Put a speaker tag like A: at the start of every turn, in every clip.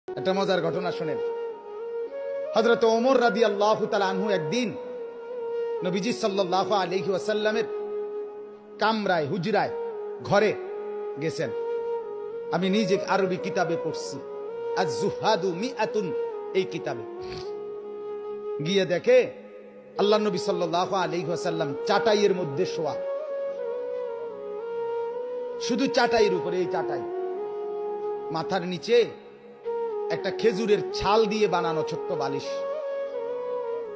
A: একটা মজার ঘটনা শুনেন। হযরত ওমর রাদিয়াল্লাহু তাআলা আনহু একদিন নবীজি সাল্লাল্লাহু আলাইহি ওয়াসাল্লামের কামরায়, হুজরায়, ঘরে গেছেন। আমি নিজে আরবি কিতাবে পড়ছি, আজ-জুহাদু মিআতুন, এই কিতাবে গিয়ে দেখে আল্লাহ নবী সাল্লাল্লাহু আলাইহি ওয়াসাল্লাম চাটাইয়ের মধ্যে শোয়া, শুধু চাটাইয়ের উপরে, এই চাটাই, মাথার নিচে একটা খেজুরের ছাল দিয়ে বানানো ছোট্ট বালিশ।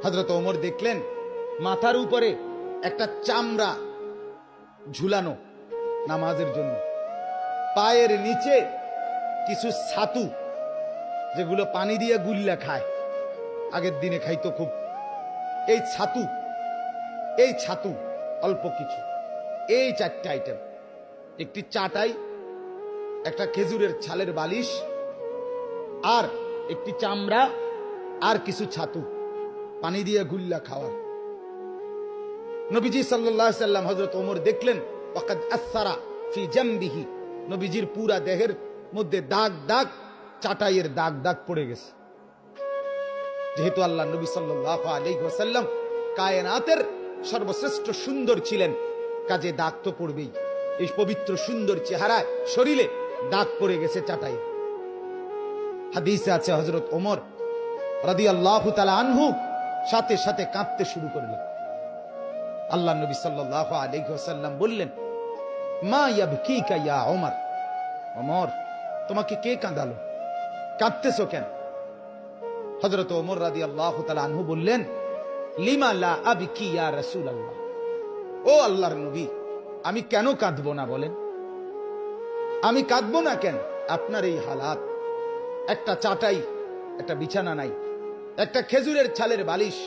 A: হযরত ওমর দেখলেন মাথার উপরে একটা চামড়া ঝুলানো নামাজের জন্য, পায়ের নিচে কিছু ছাতু, যেগুলো পানি দিয়ে গুল্লা খায়, আগের দিনে খাইতো খুব, এই ছাতু অল্প কিছু, এই চারটা আইটেম, একটি চাটাই, একটা খেজুরের ছালের বালিশ, আর একটি চামড়া, আর কিছু ছাতু, পানি দিয়ে গুল্লা খাওয়ার। নবীজি সাল্লাল্লাহু আলাইহি সাল্লাম হযরত ওমর দেখলেন ওয়াকাদ আসসারা ফি জামবিহি, নবীজির পুরা দেহের মধ্যে দাগ দাগ, চাটাইয়ের দাগ দাগ পড়ে গেছে। যেহেতু আল্লাহ নবী সাল্লাল্লাহু আলাইহি ওয়াসাল্লাম কায়নাতের সর্বশ্রেষ্ঠ সুন্দর ছিলেন, কাজে দাগ তো পড়বেই। এই পবিত্র সুন্দর চেহারায় শরীরে দাগ পড়ে গেছে চাটাইয়ে। হাদিসে আছে হযরত ওমর রাদিয়াল্লাহু তাআলা আনহু সাথে সাথে কাঁদতে শুরু করলেন। আল্লাহ নবী সাল্লাল্লাহু আলাইহি ওয়াসাল্লাম বললেন, মা ইয়াবকিকা ইয়া ওমর, ওমর তোমাকে কে কাঁদালো, কাঁদতেছো কেন? হযরত ওমর রাদিয়াল্লাহু তাআলা আনহু বললেন, লিমা লা আবকি ইয়া রাসূলুল্লাহ, ও আল্লাহর নবী, আমি কেন কাঁদবো না বলেন? আমি কাঁদবো না কেন? আপনার এই হালাত, একটা চাটাই, একটা বিছানা নাই, একটা খেজুরের ছালের বালিশ,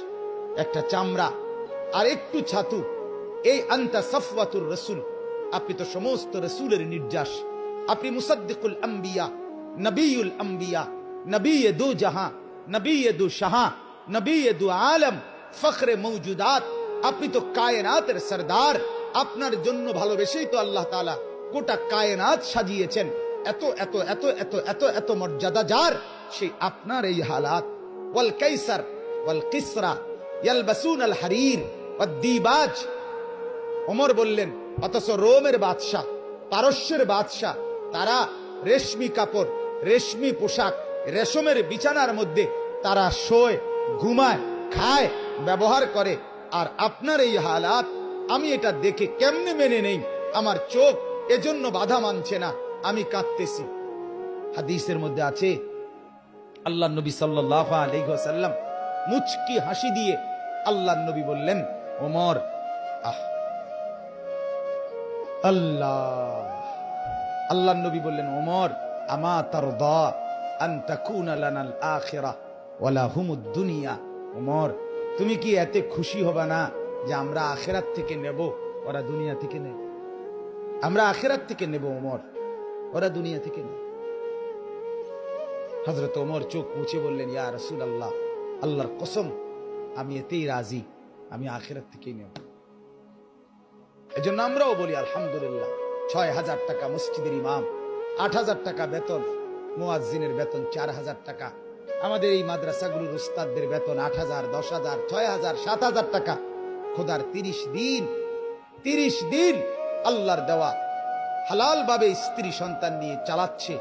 A: একটা চামড়া, আর একটু ছাতু, এই আনতা সাফওয়াতুর রাসূল, আপনি তো সমস্ত রাসূলের নির্যাস, আপনি মুসাদ্দিকুল আম্বিয়া, নবিয়ুল আম্বিয়া, নবিয়ে দু জাহাঁ, নবিয়ে দু শাহাঁ, নবিয়ে দু আলম, ফখরে মওজুদাত, আপনি তো কায়নাতের সরদার। আপনার জন্য ভালোবেসেই তো আল্লাহ তাআলা গোটা কায়নাত সাজিয়েছেন। এত এত এত এত এত এত মর্যাদা যার, সেই আপনার এই হালাত। ওয়াল কাইসার ওয়াল কিসরা ইয়ালবাসুন আল হারির ওয়াদ দিবাজ। ওমর বললেন, অথচ রোমের বাদশা, পারস্যের বাদশা, তারা রেশমি কাপড়, রেশমি পোশাক, রেশমের বিছানার মধ্যে তারা শোয়, ঘুমায়, খায়, ব্যবহার করে। আর আপনার এই হালাত, আমি এটা দেখে কেমনে মেনে নেই? আমার চোখ এজন্য বাধা মানছে না, আমি কাঁদতেছি। হাদিসের মধ্যে আছে আল্লাহ নবী সাল্লাল্লাহু আলাইহি ওয়াসাল্লাম মুচকি হাসি দিয়ে আল্লাহ নবী বললেন, ওমর, আল্লাহ নবী বললেন, ওমর, আমা তারদা আন তাকুনা লানাল আখিরাহ ওয়া লাহুমুদ দুনিয়া। ওমর, তুমি কি এতে খুশি হবে না যে আমরা আখিরাত থেকে নেব, ওরা দুনিয়া থেকে নেব? আমরা আখিরাত থেকে নেব ওমর, ওরা দুনিয়া থেকে নেব। হযরত ওমর চোখ মুছে বললেন, ইয়া রাসূলুল্লাহ, আল্লাহর কসম, আমি এতেই রাজি, আমি আখিরাত থেকেই নেব। এজন্য আমরাও বলি আলহামদুলিল্লাহ। ৬,০০০ টাকা মসজিদের ইমাম, ৮,০০০ টাকা বেতন, মুয়াজ্জিনের বেতন ৪,০০০ টাকা, আমাদের এই মাদ্রাসাগুলোর উস্তাদদের বেতন ৮,০০০, ১০,০০০, ৬,০০০, ৭,০০০ টাকা। খোদার ৩০ দিন আল্লাহর দেওয়া হালাল ভাবে স্ত্রী সন্তান নিয়ে চালাচ্ছে,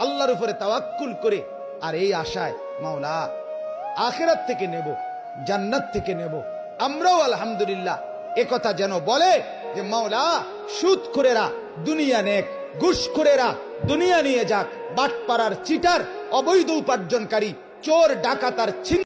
A: আল্লাহর উপরে তাওয়াক্কুল করে, আর এই আশায় মাওলা আখিরাত থেকে নেব, জান্নাত থেকে নেব। আমরাও আলহামদুলিল্লাহ একথা যেন বলে যে মাওলা সুদখোরেরা দুনিয়া নেক, ঘুষখোরেরা দুনিয়া নিয়ে যাক, বাটপাড়ার চিটার, অবৈধ উপার্জনকারী, চোর ডাকাত আর